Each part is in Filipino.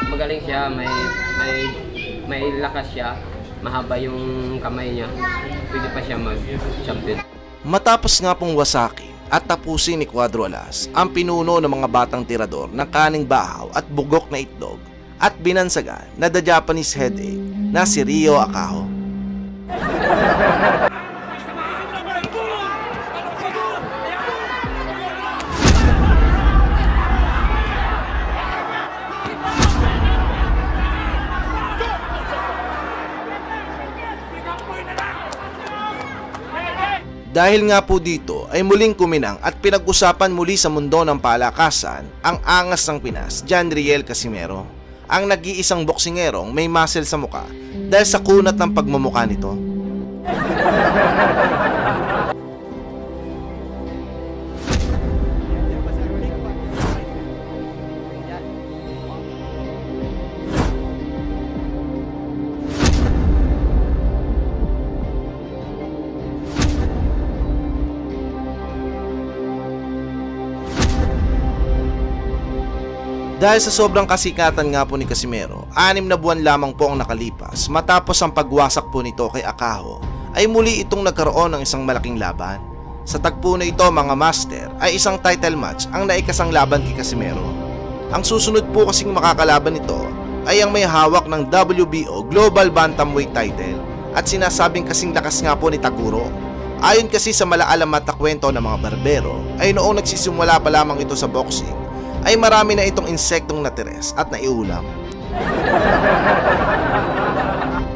magaling siya, may lakas siya, mahaba yung kamay niya. Pwede pa siya mag-champion. Matapos nga pong wasakin at tapusin ni Cuadro Alas ang pinuno ng mga batang tirador ng kaning bahaw at bugok na itlog at binansagan na the Japanese headache na si Ryo Akaho. Dahil nga po dito ay muling kuminang at pinag-usapan muli sa mundo ng palakasan ang angas ng Pinas, John Riel Casimero, ang nag-iisang boksingerong may muscle sa muka dahil sa kunat ng pagmumukha nito. Dahil sa sobrang kasikatan nga po ni Casimero, 6 na buwan lamang po ang nakalipas matapos ang pagwasak po nito kay Akaho, ay muli itong nagkaroon ng isang malaking laban. Sa tagpo na ito mga master ay isang title match ang naikasang laban kay Casimero. Ang susunod po kasing makakalaban nito ay ang may hawak ng WBO Global Bantamweight title at sinasabing kasing lakas nga po ni Taguro. Ayon kasi sa malaalamat na kwento ng mga barbero ay noong nagsisimula pa lamang ito sa boxing ay marami na itong insektong natires at naiulam.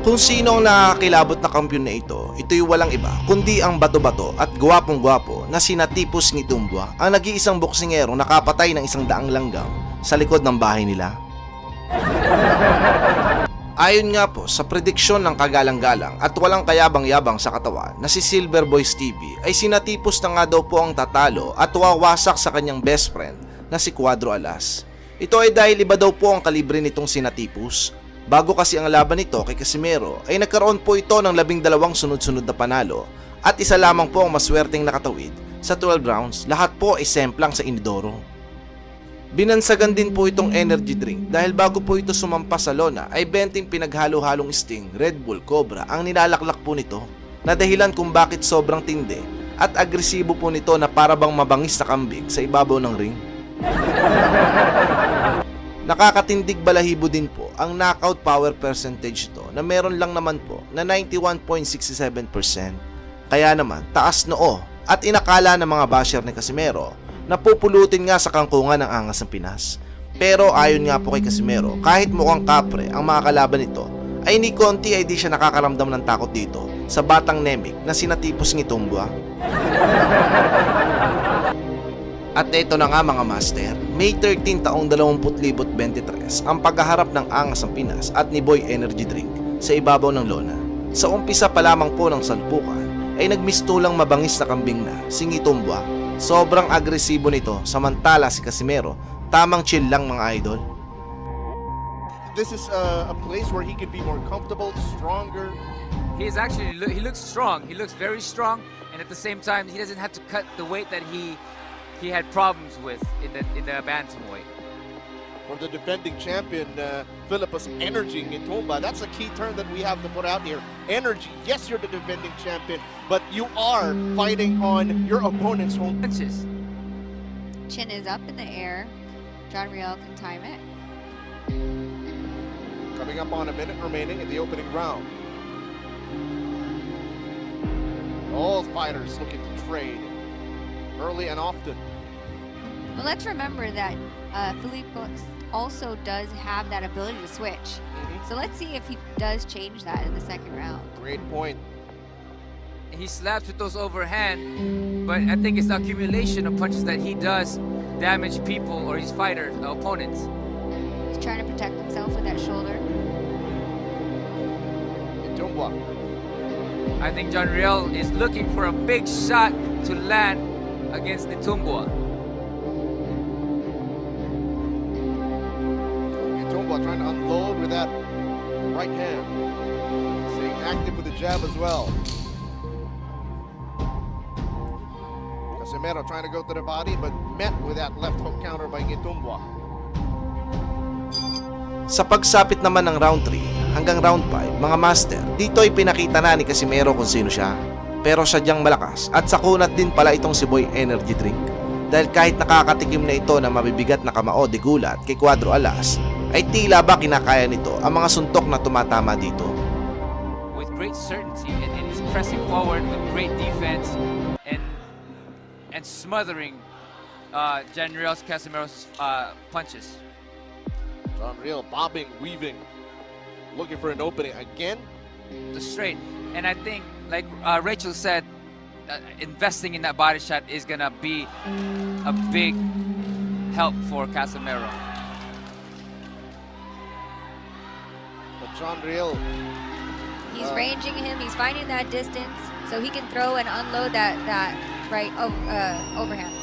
Kung sino ang nakakilabot na kampiyon na ito, ito'y walang iba kundi ang bato-bato at gwapong-gwapo na sina Tipus Ngitumbua, ang nag-iisang boksingero nakapatay ng 100 langgam sa likod ng bahay nila. Ayon nga po sa prediksyon ng kagalang-galang at walang kayabang-yabang sa katawan na si Silver Boys TV ay sina Tipus na nga daw po ang tatalo at wawasak sa kanyang best friend na si Cuadro Alas. Ito ay dahil iba daw po ang kalibre nitong sina Tipus. Bago kasi ang laban nito kay Casimero ay nagkaroon po ito ng 12 sunod-sunod na panalo at isa lamang po ang maswerteng nakatawid sa 12 rounds, lahat po ay semplang sa inidoro. Binansagan din po itong energy drink dahil bago po ito sumampas sa lona ay 20 pinaghalo-halong Sting, Red Bull, Cobra ang nilalaklak po nito na dahilan kung bakit sobrang tindi at agresibo po nito na para bang mabangis na kambing sa ibabaw ng ring. Nakakatindig balahibo din po ang knockout power percentage ito na meron lang naman po na 91.67%. Kaya naman taas noo at inakala ng mga basher ni Casimero na pupulutin nga sa kangkungan ng angas ng Pinas. Pero ayon nga po kay Casimero, kahit mukhang kapre ang mga kalaban nito ay ni konti ay di siya nakakaramdam ng takot dito sa batang nemik na sina Tipus Ngitumbua. At ito na nga mga master, May 13 taong 2023 ang paghaharap ng angas ng Pinas at ni Boy Energy Drink sa ibabaw ng lona. Sa umpisa pa lamang po ng salpukan ay nagmistulang mabangis na kambing na si Ngitumbua. Sobrang agresibo nito samantala si Casimero tamang chill lang mga idol. This is a place where he can be more comfortable, stronger. He looks strong. He looks very strong, and at the same time, he doesn't have to cut the weight that he had problems with in the bantamweight. For the defending champion, Philippus Energy Ngitumbua, that's a key term that we have to put out here. Energy. Yes, you're the defending champion, but you are fighting on your opponent's home Punches. Chin is up in the air. John Riel can time it. Coming up on a minute remaining in the opening round. All fighters looking to trade early and often. Well, let's remember that Filippo also does have that ability to switch. So let's see if he does change that in the second round. Great point. He slaps with those overhand, but I think it's the accumulation of punches that he does damage people or his fighters, opponents. He's trying to protect himself with that shoulder. Ngitumbua. I think John Riel is looking for a big shot to land against Ngitumbua. Ngitumbua trying to unload with that right hand. Staying active with the jab as well. Casimero trying to go to the body but met with that left hook counter by Ngitumbua. Sa pagsapit naman ng round 3 hanggang round 5, mga master, dito ay pinakita na ni Casimero kung sino siya. Pero sadyang malakas at sakunat din pala itong si Boy Energy Drink. Dahil kahit nakakatikim na ito na mabibigat na kamao de gulat kay Cuadro Alas, ay tila ba kinakaya nito ang mga suntok na tumatama dito. With great certainty, and he's pressing forward with great defense and smothering Janriel Casimiro's punches. John Riel bobbing, weaving, looking for an opening again. The straight, and I think, like Rachel said, investing in that body shot is gonna be a big help for Casimiro. But John Riel, He's ranging him. He's finding that distance so he can throw and unload that right overhand.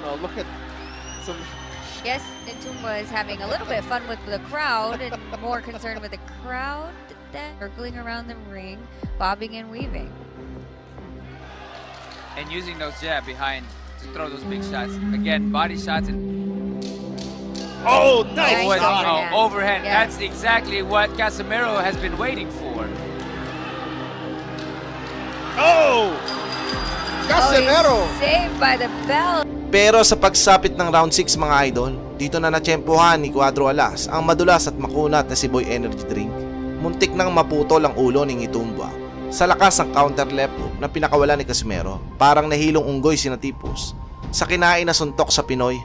oh, look at some. Yes, Nitumba is having a little bit of fun with the crowd and more concerned with the crowd than circling around the ring, bobbing and weaving. And using those jab behind to throw those big shots. Again, body shots and Oh, nice Nice shot. overhand. overhand. Yes. That's exactly what Casimiro has been waiting for. Oh, Casimero. he's saved by the bell. Pero sa pagsapit ng round 6 mga idol, dito na natsyempohan ni Cuadro Alas ang madulas at makunat na si Boy Energy Drink. Muntik nang maputol ang ulo ni Nitumba sa lakas ng counter left hook na pinakawala ni Casimero. Parang nahilong unggoy si Natipos sa kinain na suntok sa Pinoy.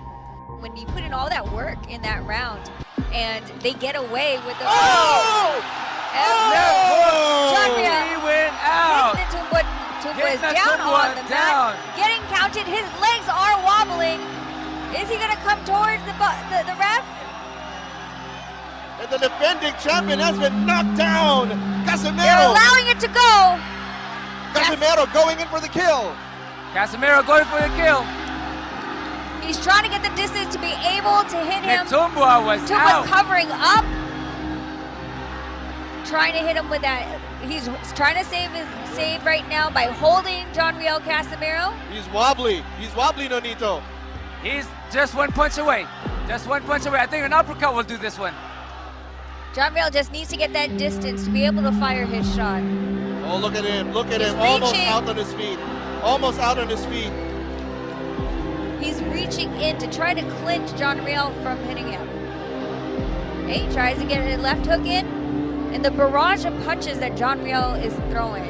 When you put in all that work in that round and they get away with the... Oh! John Riel. He went out. Tumba is Get down Nitumba on the down. mat, getting counted. His legs are wobbling. Is he going to come towards the ref? And the defending champion has been knocked down. They're Casimero. allowing it to go. Casimero going in for the kill. Casimiro going for the kill. He's trying to get the distance to be able to hit him. Nitumba was Tumba's out. covering up, trying to hit him with that. He's trying to save right now by holding John Riel Casimiro. He's wobbly. He's wobbly, Nonito. He's just one punch away. Just one punch away. I think an uppercut will do this one. John Riel just needs to get that distance to be able to fire his shot. Oh, look at him. Look at He's him. Almost reaching. out on his feet. Almost out on his feet. He's reaching in to try to clinch John Riel from hitting him. He tries to get a left hook in, and the barrage of punches that John Riel is throwing.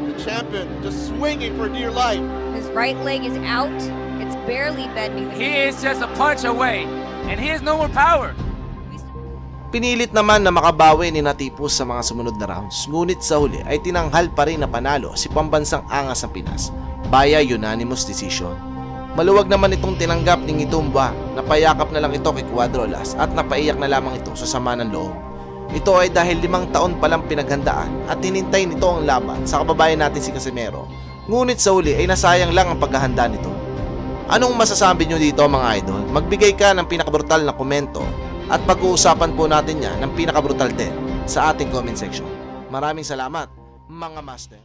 The champion just swinging for dear life. His right leg is out. It's barely bending. He is just a punch away, and he has no more power. Pinilit naman na makabawi ni Natipos sa mga sumunod na rounds, ngunit sa huli ay tinanghal pa rin na panalo si pambansang angas ng Pinas via unanimous decision. Maluwag naman itong tinanggap ni Nitumba, napayakap na lang ito kay Cuadro Alas at napaiyak na lamang ito sa sama ng loob. Ito ay dahil 5 taon palang pinaghandaan at hinintay nito ang laban sa kababayan natin si Casimero, ngunit sa huli ay nasayang lang ang paghahanda nito. Anong masasabi nyo dito mga idol? Magbigay ka ng pinakabrutal na komento at pag-uusapan po natin yan ng pinakabrutal din sa ating comment section. Maraming salamat mga master.